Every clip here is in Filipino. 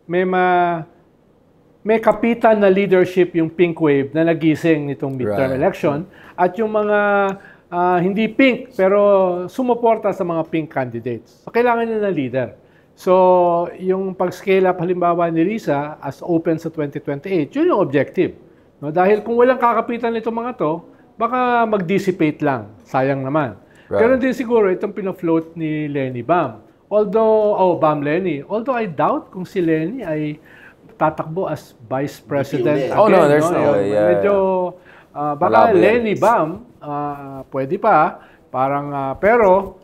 may may kapitan na leadership yung pink wave na nagising nitong midterm election at yung mga hindi pink pero sumuporta sa mga pink candidates. So, kailangan nila ng leader. So, yung pag-scale up halimbawa ni Risa as open sa 2028, yun yung objective. No? Dahil kung walang kakapitan nitong mga to, baka mag-dissipate lang. Sayang naman. Pero din siguro itong pina-float ni Lenny Bam. Although, Bam Lenny. Although I doubt kung si Lenny ay tatakbo as Vice President again. Oh no, there's no way. Medyo, baka Lenny Bam, pwede pa. Parang, pero,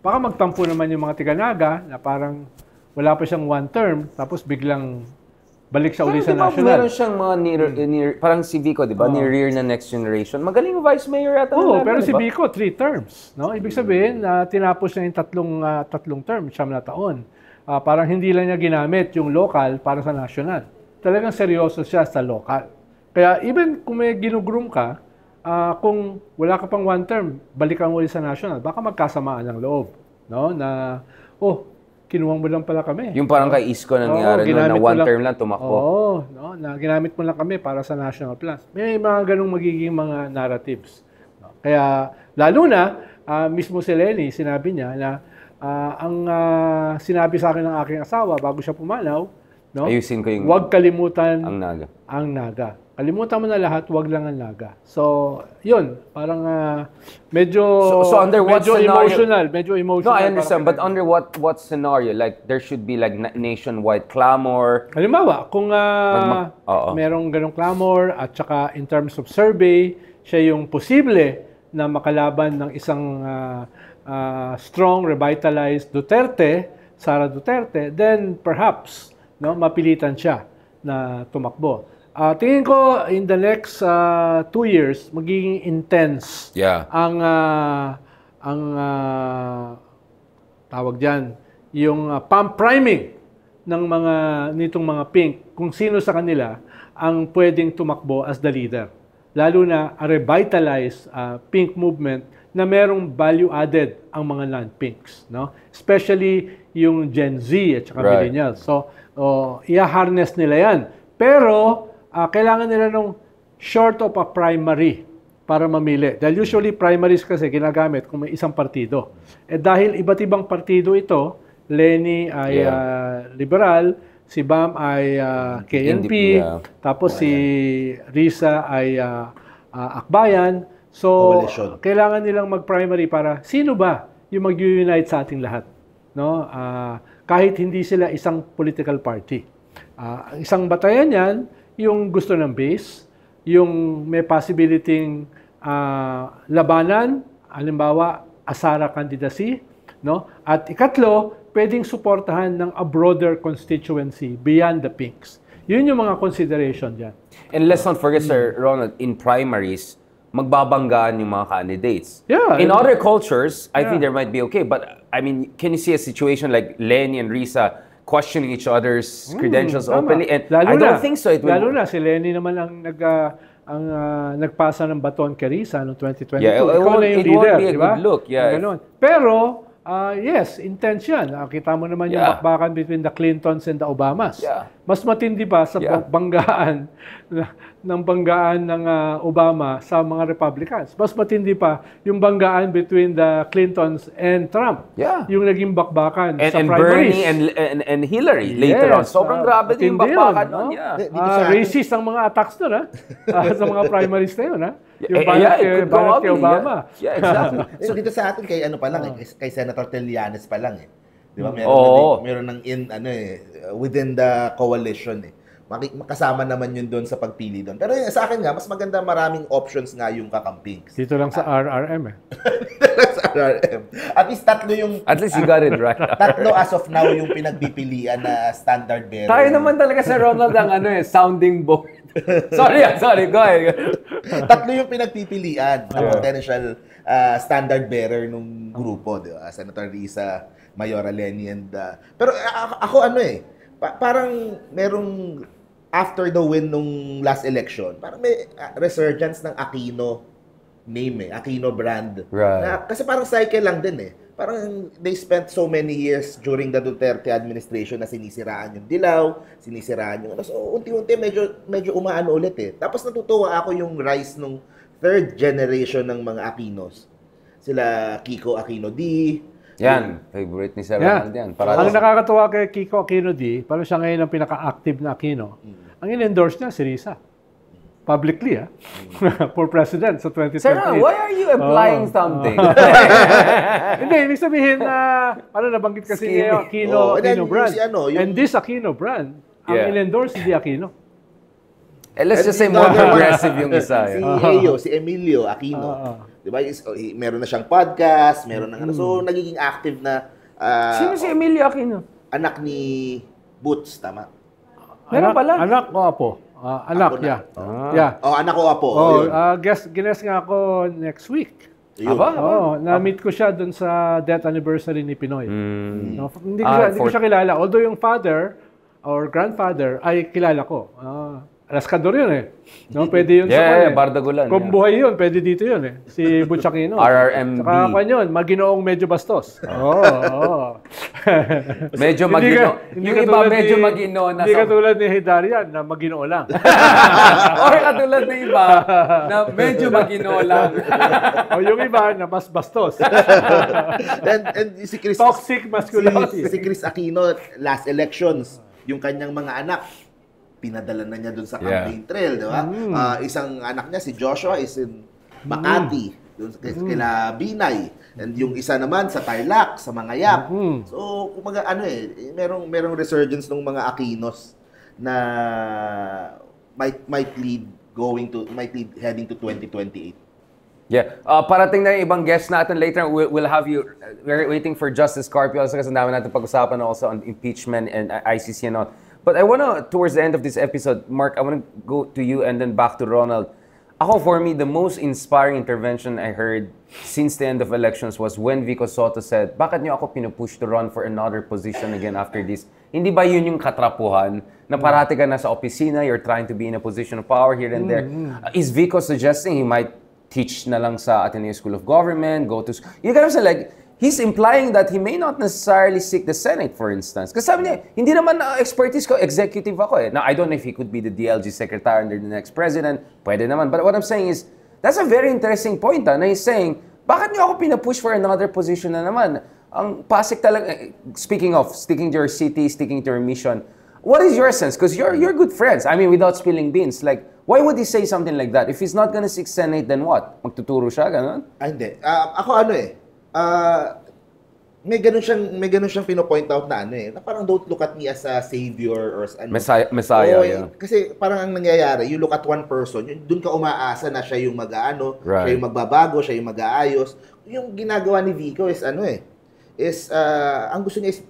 baka magtampo naman yung mga tiga-naga na parang wala pa siyang one term, tapos biglang balik siya uli sa national. Meron siyang mga parang si Vico, di ba? Near na next generation. Magaling yung vice mayor ata. Pero si Vico, 3 terms. No? Ibig sabihin, tinapos niya yung tatlong term, 9 na taon. Parang hindi lang niya ginamit yung local para sa national. Talagang seryoso siya sa local. Kaya even kung may ginugroom ka, kung wala ka pang one term, balikan mo ulit sa national, baka magkasamaan ng loob. No? Na, kinuha mo lang pala kami. Yung parang kay Isko nangyari na one term lang tumakbo. No? Na ginamit mo lang kami para sa national plans. May mga ganung magiging mga narratives. No? Kaya, lalo na, mismo si Lenny, sinabi niya na ang sinabi sa akin ng aking asawa bago siya pumanaw, no? Ayusin ko yung huwag kalimutan ang naga. Kalimutan mo na lahat, huwag lang ang naga. So, yun, parang medyo under what scenario? Medyo emotional. No, I understand, but under what scenario? Like, there should be like nationwide clamor. Halimbawa, kung merong ganong clamor at saka in terms of survey, siya yung posible na makalaban ng isang strong, revitalized Sara Duterte, then perhaps mapilitan siya na tumakbo. Tingin ko in the next 2 years magiging intense ang tawag diyan yung pump priming ng nitong mga pink kung sino sa kanila ang pwedeng tumakbo as the leader, lalo na a revitalized pink movement na merong value added ang mga non-pinks, no? Especially yung Gen Z at saka millennials. So i-harness nila yan, pero kailangan nila nung short of a primary para mamili. Dahil usually primaries kasi ginagamit kung may isang partido. Dahil iba't ibang partido ito, Lenny ay liberal, si Bam ay KNP, tapos si Risa ay Akbayan. So, kailangan nilang mag-primary para sino ba yung mag-unite sa ating lahat. No? Kahit hindi sila isang political party. Isang batayan yan, yung gusto ng base, yung may possibility labanan, halimbawa, Asara candidacy, no? At ikatlo, pwedeng suportahan ng a broader constituency beyond the pinks. Yun yung mga consideration dyan. And let's not forget, Sir Ronald, in primaries, magbabanggaan yung mga candidates. Yeah. In other cultures, I think there might be okay. But, I mean, can you see a situation like Lenny and Risa questioning each other's credentials openly? And I don't think so. Lalo na, si Lenny naman ang nagpasa ng baton kay Risa noong 2022. Yeah, Ikaw na yung leader, it won't be a diba? good look. Yeah. Pero, yes, intense yan. Kita mo naman yung bakbakan between the Clintons and the Obamas. Yeah. Mas matindi pa sa banggaan ng Obama sa mga Republicans. Mas matindi pa yung banggaan between the Clintons and Trump. Yeah. Yung naging bakbakan sa and primaries. Bernie and Hillary later on. Sobrang grabe din yung bakbakan nun. Racist ang mga attacks nun, sa mga primaries na yun, yung banat kay Obama. Yeah, exactly. So dito sa atin kay kay Senator Trillanes pa lang Di ba? Meron ng within the coalition makasama naman yun doon sa pagpili doon. Pero sa akin nga, mas maganda maraming options nga yung kakamping. Dito lang sa RRM sa RRM. At least tatlo yung... At least you got it right. Tatlo as of now yung pinagpipilian na standard bearer. Tayo naman talaga sa Ronald ang sounding board. Sorry, go ahead. Tatlo yung pinagpipilian na potential standard bearer nung grupo, di ba? Senator Risa, Mayora Lenny, and... pero ako parang merong after the win nung last election, parang may resurgence ng Aquino name Aquino brand. Right. Kasi parang cycle lang din parang they spent so many years during the Duterte administration na sinisiraan yung Dilaw, sinisiraan yung so unti-unti medyo umaano ulit eh. Tapos natutuwa ako yung rise nung third generation ng mga Aquinos. Sila Kiko Aquino D. Yan, favorite ni Sir Ronald yan. Ang nakakatuwa kay Kiko Aquino D, parang siya ngayon ang pinaka-active na Aquino. Ang in-endorse niya si Risa. Publicly, for president sa 2028. Sir, why are you implying something? Hindi, ibig sabihin na, nabanggit kasi ni Aquino brand. And this Aquino brand, ang in-endorse si Aquino. Let's just say more progressive yung isa. Si Emilio Aquino. Diba? Meron na siyang podcast, meron na so nagiging active na sino si Emilio Aquino? Anak ni Boots, tama? Meron pala. Anak o apo? Anak, anak ko apo. Gines nga ako next week. Aba? Na-meet ko siya dun sa death anniversary ni Pinoy. No, hindi ko siya kilala. Although yung father or grandfather ay kilala ko. Rascador yun eh. No, pwede yun sa kanya. Bardagulan. Kung buhay yun, pwede dito yun eh. Si Butch Aquino. RRMB. Saka kanya yun, maginoong medyo bastos. Medyo magino. Yung iba medyo magino na. Hindi katulad ni Hidarian na maginoo lang. Or katulad ng iba na medyo magino lang. O yung iba na mas bastos. and si Chris, toxic masculinity. Si Chris Aquino, last elections, yung kanyang mga anak, pinadala na niya dun sa campaign trail, di ba? Isang anak niya, si Joshua, is in Makati, dun kila Binay. And yung isa naman sa Tarlac, sa Mangayap. So, kumaga, merong resurgence ng mga Aquinos na might lead heading to 2028. Yeah. Parating na yung ibang guests natin later. We'll have you, we're waiting for Justice Carpio also kasi dami natin pag-usapan also on impeachment and ICC and all. But I want to, towards the end of this episode, Mark, I want to go to you and then back to Ronald. For me, the most inspiring intervention I heard since the end of elections was when Vico Soto said, bakit niyo ako pinupush to run for another position again after this? Hindi ba yun yung katrapuhan na parati ka na sa opisina, you're trying to be in a position of power here and there? Is Vico suggesting he might teach na lang sa Ateneo School of Government, go to... You can say like, he's implying that he may not necessarily seek the Senate, for instance. Kasi sabi niya, hindi naman expertise ko, executive ako eh. Now, I don't know if he could be the DLG secretary under the next president. Pwede naman. But what I'm saying is, that's a very interesting point na he's saying, bakit niyo ako pinapush for another position na naman? Ang Pasig talaga, speaking of sticking to your city, sticking to your mission, what is your sense? Because you're good friends. I mean, without spilling beans, like, why would he say something like that? If he's not gonna seek Senate, then what? Magtuturo siya, gano'n? Hindi. Ako may ganun siyang pino-point out na na parang don't look at me as a savior or as Messiah, yeah. Kasi parang ang nangyayari, you look at one person, doon ka umaasa na siya yung mag-aano, right. Siya yung magbabago, siya yung mag-aayos. Yung ginagawa ni Vico is ang gusto niya is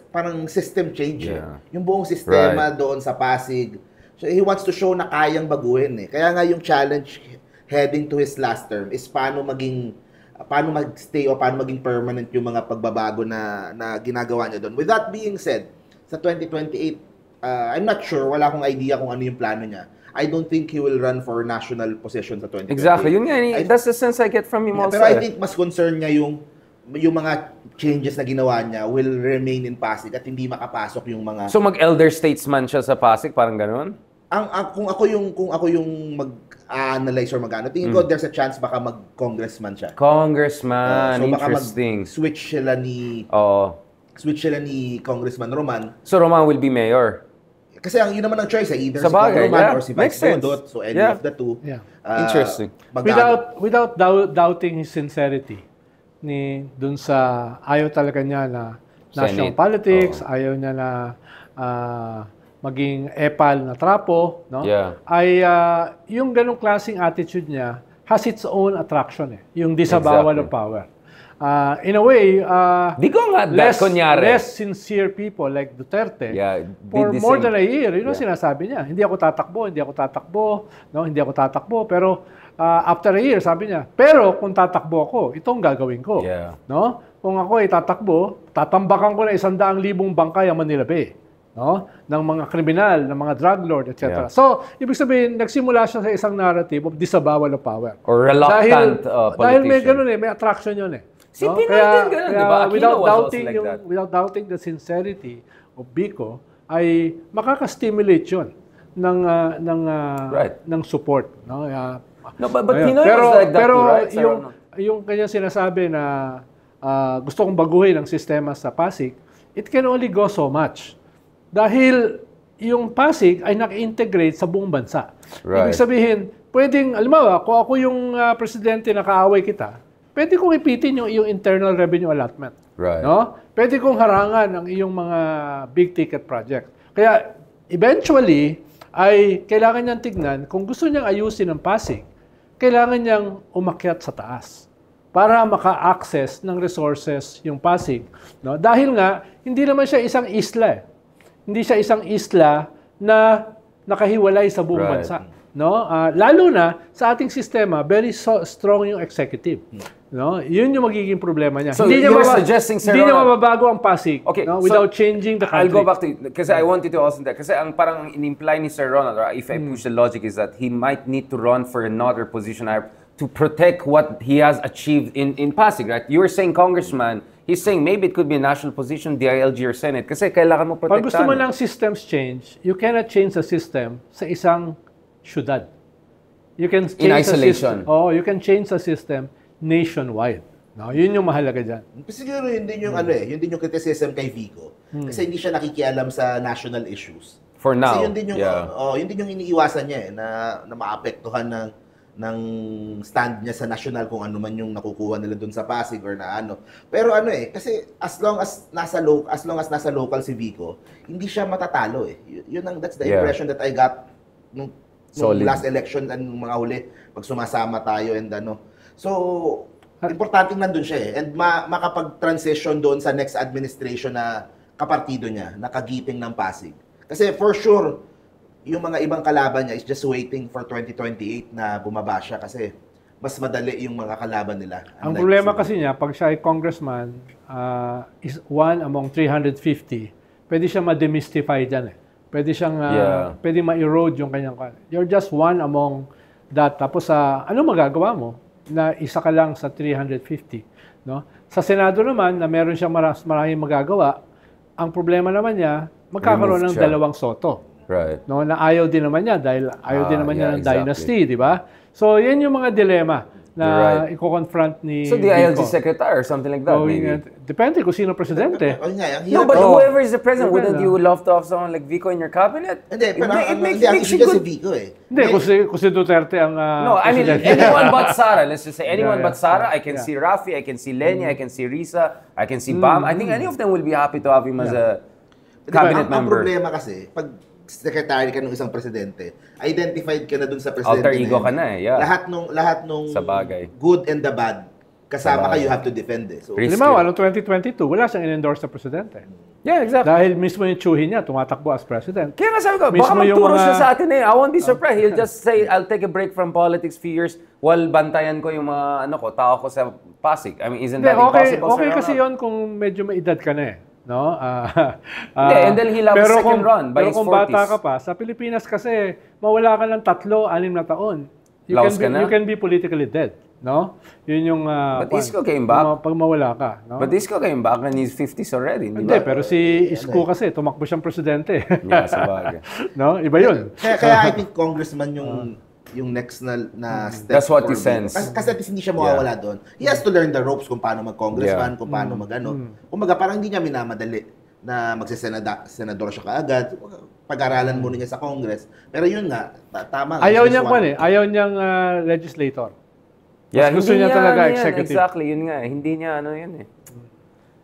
parang system change. Yeah. Yung buong sistema right. doon sa Pasig. So he wants to show na kayang baguhin eh. Kaya nga yung challenge heading to his last term is paano mag-stay o paano maging permanent yung mga pagbabago na ginagawa niya doon. With that being said, sa 2028, I'm not sure, wala akong idea kung ano yung plano niya. I don't think he will run for national position sa 2028. Exactly. Yun nga, that's the sense I get from him also. Pero I think mas concern niya yung mga changes na ginawa niya will remain in Pasig at hindi makapasok yung mga... So mag-elder statesman siya sa Pasig, parang gano'n? Kung ako yung mag-analyze or mag-ano, tingin ko there's a chance baka mag-congressman siya. Congressman, so interesting. Baka switch sila ni Congressman Roman. So Roman will be mayor? Kasi yun naman ang choice, either si Roman or si Vice Dodot, so any of the two. Yeah. Interesting. Without doubting his sincerity, dun sa ayaw talaga niya na national politics, ayaw niya na maging epal na trapo, no? Yeah. Ay yung ganong klaseng attitude niya has its own attraction eh. Yung disavowal of power. In a way, less sincere people like Duterte, for more than a year, sinasabi niya, hindi ako tatakbo, pero after a year, sabi niya, pero kung tatakbo ako, itong gagawin ko. Yeah. No? Kung ako ay tatakbo, tatambakan ko na 100,000 bangkay ang Manila Bay. No? Ng mga kriminal, ng mga drug lord, etc. Yeah. So, ibig sabihin, nagsimula siya sa isang narrative of disavowal of power. Or reluctant politician. Dahil may ganun may attraction yun eh. Si Pinoy din ganun, di ba? Aquino was also like that. Without doubting the sincerity of Vico, ay makaka-stimulate yun ng support. No, but Pinoy was like that too, right? Yung kanya sinasabi na gusto kong baguhin ang sistema sa Pasig, it can only go so much. Dahil yung Pasig ay naka-integrate sa buong bansa. Right. Ibig sabihin, pwedeng, alimbawa, kung ako yung presidente na kaaway kita, pwede kong ipitin yung internal revenue allotment. Right. No? Pwede kong harangan ang iyong mga big ticket project. Kaya, eventually, ay kailangan niyang tignan, kung gusto niyang ayusin ang Pasig, kailangan niyang umakyat sa taas para maka-access ng resources yung Pasig. No? Dahil nga, hindi naman siya isang isla. Hindi siya isang isla na nakahiwalay sa buong bansa. No? Lalo na sa ating sistema, very strong yung executive. No? Yun yung magiging problema niya. So hindi you're suggesting, Sir hindi niya Ronald, mababago ang Pasig without changing the country. I'll go back to it kasi I want you to also that. Kasi ang parang in-imply ni Sir Ronald, or if I push the logic, is that he might need to run for another position to protect what he has achieved in Pasig, right? You were saying, Congressman, he's saying maybe it could be a national position, DILG or Senate, kasi kailangan mo protektahan. Pag gusto mo ng systems change, you cannot change the system sa isang syudad. You can change in isolation. You can change the system nationwide. No, yun yung mahalaga diyan. Siguro yun din yung yun din yung criticism kay Vico. Kasi hindi siya nakikialam sa national issues. For now. Kasi yun din yung yun din yung iniiwasan niya na maapektuhan ng stand niya sa national kung ano man yung nakukuha nila doon sa Pasig or na ano. Pero kasi as long as nasa local si Vico, hindi siya matatalo eh. That's the impression that I got nung last election and mga huli pag sumasama tayo and ano. So, importante nandun siya eh. And makapag-transition doon sa next administration na kapartido niya, nakagiting ng Pasig. Kasi for sure, yung mga ibang kalaban niya is just waiting for 2028 na bumaba siya kasi mas madali yung mga kalaban nila. Ang problema kasi niya, pag siya ay congressman, is one among 350, pwede siya ma-demystify dyan eh. Pwede siyang, pwede ma-erode yung kanyang, you're just one among that. Tapos, ano magagawa mo na isa ka lang sa 350? No? Sa Senado naman, na meron siyang maraming magagawa, ang problema naman niya, magkakaroon ng dalawang soto. Right. No, na ayaw din naman niya dahil ayaw din naman niya ng dynasty, di ba? So, yan yung mga dilema na i-confront ni So, the ILG secretary or something like that, maybe? Depende kung sino presidente. No, but whoever is the president, wouldn't you love to have someone like Vico in your cabinet? Hindi, pero ang issue si Vico eh. Hindi, kung si Duterte ang No, I mean, anyone but Sara. Let's just say anyone but Sara. I can see Rafi, I can see Lenya, I can see Risa, I can see Bam. I think any of them will be happy to have him as a cabinet member. Ang problema kasi, pag secretary ka ng isang presidente, identified ka na dun sa presidente. Alter ego ka na eh, Lahat nung sa bagay. Good and the bad, kasama ka, you have to defend it. So, halimbawa, noong 2022, wala siyang in-endorse na presidente. Yeah, exactly. Dahil mismo yung tsuhin niya, tumatakbo as president. Kaya nga sabi ko, baka magturo siya sa atin eh. I won't be surprised. He'll just say, I'll take a break from politics few years while bantayan ko yung mga tao ko sa Pasig. I mean, isn't that impossible? Okay kasi yon kung medyo may edad ka na eh. No? And then he'll have a second run by his 40s. Pero kung bata ka pa, sa Pilipinas kasi, mawala ka ng 3-6 na taon. You can be politically dead. No? Yun yung... But Isko came back. Pag mawala ka. No? But Isko came back and he's 50s already. Hindi, pero si Isko kasi, tumakbo siyang presidente. Yeah, sa bagay. No? Iba yun. Kaya I think congressman yung next na step. That's what you sense. Kasi at least hindi siya mawawala doon. He has to learn the ropes kung paano mag-congressman, kung paano mag-ano. Kumbaga, parang hindi niya minamadali na magsisenador siya kaagad. Pag-aralan muna niya sa Congress. Pero yun nga, tama. Ayaw niyang legislator. Yeah, gusto niya talaga executive. Exactly, yun nga. Hindi niya yun eh.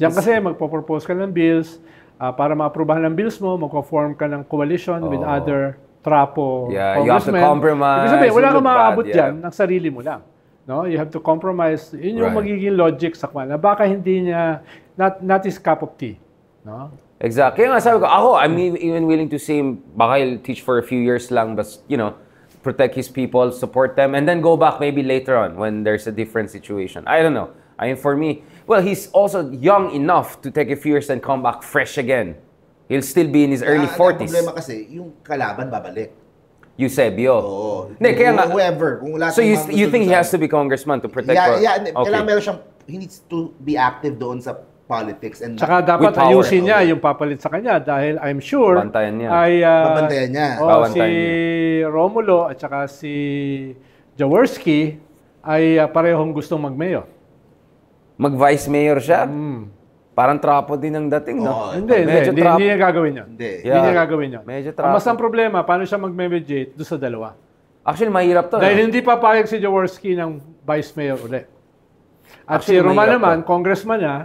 Diyan kasi magpo-propose ka ng bills, para ma-aprobahan ng bills mo, magpo-form ka ng coalition with other trapo congressmen. You have to compromise. Ibig sabihin, wala kang maaabot dyan ng sarili mo lang. No? You have to compromise. Yun yung magiging logic sa kanya. Baka hindi niya, not his cup of tea. No? Exactly. Kaya nga sabi ko, I'm even willing to say, baka he'll teach for a few years lang, but, protect his people, support them, and then go back maybe later on when there's a different situation. I don't know. I mean, for me, well, he's also young enough to take a few years and come back fresh again. He'll still be in his early 40s. Ang problema kasi, yung kalaban babalik. Eusebio. Oo. Kaya nga, whoever. So you think he has to be congressman to protect? Kailangan meron siyang he needs to be active doon sa politics and Tsaka dapat With power, ayusin niya yung papalit sa kanya dahil I'm sure Bantayan niya. ay babantayan niya. si Babantayan Romulo at saka si Jaworski ay parehong gustong mag-mayor. Mag-vice mayor siya? Parang trapo din ang dating, no? Oo. Medyo Hindi trap- niya gagawin yun. Hindi. Hindi niya gagawin yun. Medyo Ang mas trapo. ang problema, paano siya mag-mediate doon sa dalawa? Actually, mahirap to. Dahil hindi papayag si Jaworski ng vice mayor ulit. At Actually, si Roman mahirap naman, congressman niya,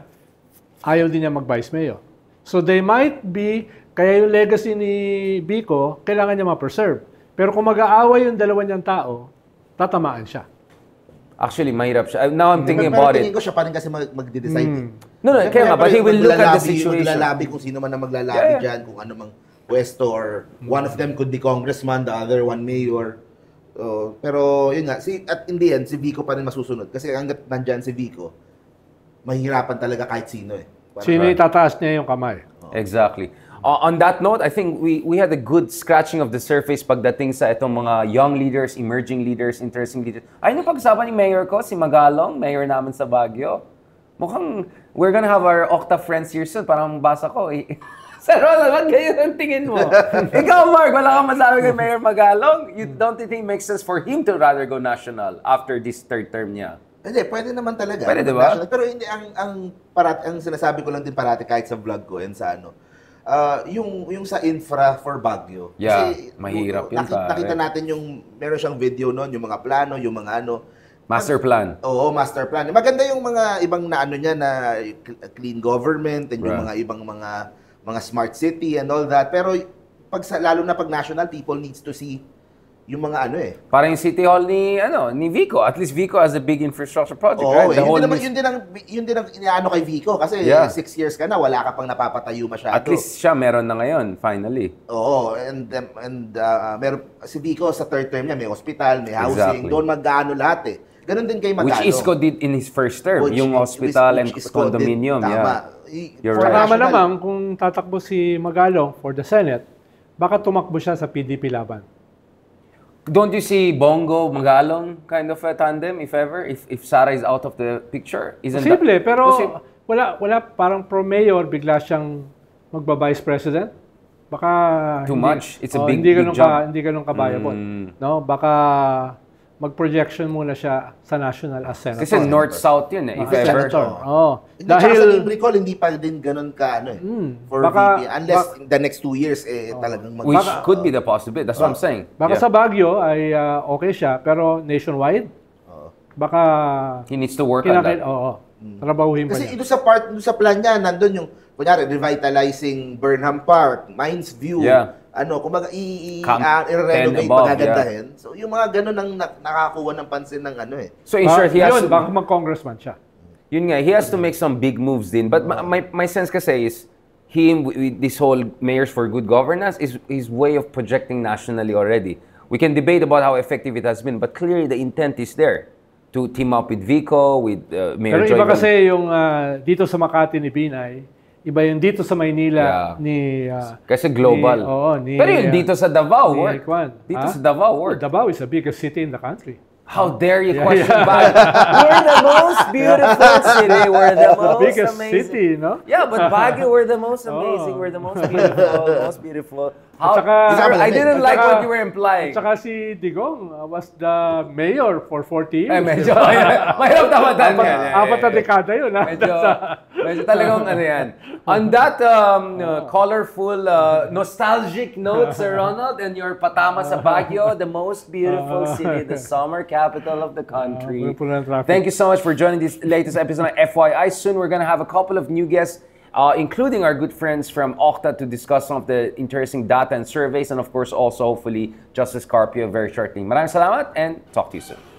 ayaw din niya mag-vice mayor. So they might be, kaya yung legacy ni Vico, kailangan niya ma-preserve. Pero kung mag-aaway yung dalawa niyang tao, tatamaan siya. Actually, mahirap siya. Now I'm thinking Pero about tingin it. ko siya pa rin kasi mag-decide. No, kaya nga, but he will look at the situation. Maglalabi kung sino man na maglalabi dyan, kung ano mang pwesto, or one of them could be congressman, the other one mayor. Pero yun nga, at in the end, si Vico pa rin masusunod. Kasi hanggat nandyan si Vico, mahihirapan talaga kahit sino eh. Sino itataas niya yung kamay? Exactly. On that note, I think we had a good scratching of the surface pagdating sa itong mga young leaders, emerging leaders, interesting leaders. Ayun yung pag-usapan ni Mayor ko, si Magalong, Mayor namin sa Baguio. Mukhang we're gonna have our Octa friends here soon. Parang basa ko eh. Sir Ronald, ba't ganyan ang tingin mo? Ikaw, Mark, wala kang masabi kay Mayor Magalong? You don't think it makes sense for him to rather go national after this third term niya? Hindi, pwede naman talaga. Pwede, di ba? Pero hindi, ang sinasabi ko lang din parati kahit sa vlog ko and sa ano, yung sa infra for Baguio. Yeah, mahirap yun, pare. Nakita natin meron siyang video noon, yung mga plano, yung mga ano. Master plan. Oo, master plan. Maganda yung mga ibang na ano niya na clean government and yung mga ibang mga smart city and all that. Pero lalo na pag national, people needs to see yung mga ano eh. Parang yung City Hall ni Vico. At least Vico has a big infrastructure project, right? Yun din ang inaano kay Vico kasi 6 years ka na, wala ka pang napapatayo masyado. At least siya meron na ngayon, finally. Oo, and meron si Vico sa third term niya, may hospital, may housing, Exactly. doon mag-ano lahat eh. Ganun din kay Magalo. Which Isko did in his first term, yung hospital and condominium. Tama. You're For right. Tama national, naman, kung tatakbo si Magalong for the Senate, baka tumakbo siya sa PDP laban. Don't you see Bongo, Magalong kind of a tandem, if ever? If Sara is out of the picture? Posible, pero Posible. wala parang pro-mayor, bigla siyang magba-vice president. Baka Too much. It's a big ganun jump. hindi ganun ka-viable. No, baka mag-projection muna siya sa national as senator. Kasi north-south yun if As ever. senator. Hindi, tsaka sa Dahil libre call, hindi pa din ganun ka ano eh. For baka- VP. Unless in the next 2 years, talagang Which could be the possibility. That's what I'm saying. baka Yeah. sa Baguio ay okay siya, pero nationwide, baka He needs to work on that. trabahuhin pa Kasi niya. doon sa plan niya, nandun yung, kunyari, revitalizing Burnham Park, Mines View, Yeah. kumbaga, Camp 10 i-renovate, above, magagandahin. So, yung mga ganun ang nakakuha ng pansin ng ano eh. So in short, he has Yun, to... baka mag-congressman siya. Yun nga, he has to make some big moves din. But my sense kasi is, him with this whole Mayors for Good Governance is his way of projecting nationally already. We can debate about how effective it has been, but clearly the intent is there to team up with Vico, with Mayor Pero Joy iba Val- kasi yung dito sa Makati ni Binay, iba yung dito sa Maynila ni... Kasi global. Pero yun dito sa Davao, work. Dito sa Davao, work. Davao is the biggest city in the country. How dare you question Baguio? We're the most beautiful city. We're the most Biggest amazing. city, no? Yeah, but Baguio, we're the most amazing. We're the most beautiful. How, saka I didn't At like saka- what you were implying. At saka si Digong was the mayor for 40 years. Medyo, mahirap tamatan yan. Apat na dekada yun. Medyo talagang ano yan. On that colorful, nostalgic note, Sir Ronald, and your patama sa Baguio, the most beautiful city, the summer capital of the country. puno ng traffic. Thank you so much for joining this latest episode of FYI. Soon we're gonna have a couple of new guests, including our good friends from Octa to discuss some of the interesting data and surveys, and of course also hopefully Justice Carpio very shortly. Maraming salamat and talk to you soon.